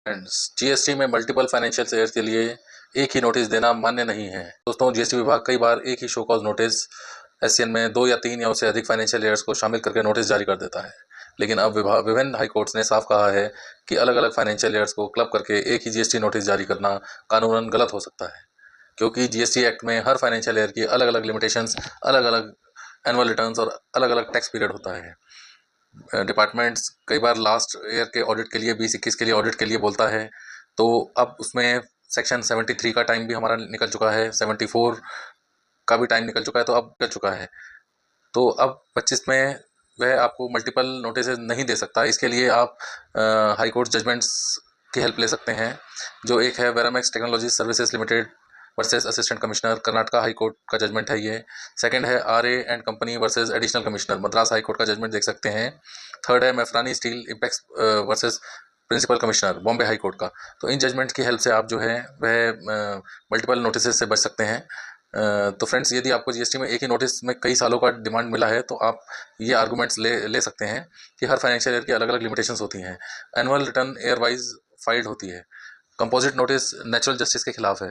Friends, GST में multiple financial year के लिए एक ही नोटिस देना मान्य नहीं है। दोस्तों, जीएसटी विभाग कई बार एक ही शो कॉज नोटिस एससीएन में 2 या 3 या उससे अधिक फाइनेंशियल ईयर्स को शामिल करके नोटिस जारी कर देता है। लेकिन अब विभिन्न हाई कोर्ट्स ने साफ कहा है कि अलग अलग फाइनेंशियल ईयर्स को क्लब करके एक ही जीएसटी नोटिस जारी करना कानूनन गलत हो सकता है, क्योंकि जीएसटी एक्ट में हर फाइनेंशियल ईयर की अलग अलग लिमिटेशंस, अलग अलग एनुअल रिटर्न्स और अलग अलग टैक्स पीरियड होता है। डिपार्टमेंट्स कई बार लास्ट ईयर के ऑडिट के लिए 20-21 के लिए ऑडिट के लिए बोलता है, तो अब उसमें सेक्शन 73 का टाइम भी हमारा निकल चुका है, 74 का भी टाइम निकल चुका है, तो अब निकल चुका है। तो अब 25 में वह आपको मल्टीपल नोटिस नहीं दे सकता। इसके लिए आप हाई कोर्ट जजमेंट्स की हेल्प ले सकते हैं, जो एक है Veramax technology services limited versus assistant commissioner, Karnataka high court का जजमेंट है ये। सेकंड है RA and company versus additional commissioner, Madras high court का जजमेंट देख सकते हैं। थर्ड है Mafrani steel impex versus principal commissioner, Bombay high court का। तो इन जजमेंट की हेल्प से आप जो है वह मल्टीपल नोटिस से बच सकते हैं। तो फ्रेंड्स, यदि आपको जीएसटी में एक ही नोटिस में कई सालों का डिमांड मिला है, तो आप ये आर्गूमेंट्स ले सकते हैं कि हर फाइनेंशियल ईयर की अलग अलग लिमिटेशंस होती हैं। Annual return year wise filed होती है। कंपोजिट नोटिस नेचुरल जस्टिस के खिलाफ है।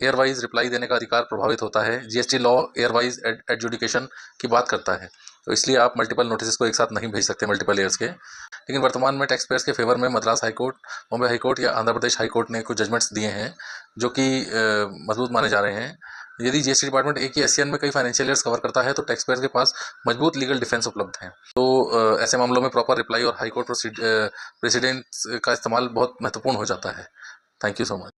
एयर वाइज रिप्लाई देने का अधिकार प्रभावित होता है। GST law air wise adjudication की बात करता है, तो इसलिए आप मल्टीपल नोटिस को एक साथ नहीं भेज सकते मल्टीपल ईयर्स के। लेकिन वर्तमान में टैक्स पेयर्स के फेवर में Madras high court, Bombay high court या आंध्र प्रदेश हाई कोर्ट ने कुछ जजमेंट्स दिए हैं जो कि मजबूत माने जा रहे हैं। यदि जीएसटी डिपार्टमेंट एक ही एससीएन में कई फाइनेंशियल ईयर्स कवर करता है, तो टैक्स पेयर्स के पास मजबूत लीगल डिफेंस उपलब्ध है। तो ऐसे मामलों में प्रॉपर रिप्लाई और हाई कोर्ट प्रेसिडेंट्स का इस्तेमाल बहुत महत्वपूर्ण हो जाता है। Thank you so much.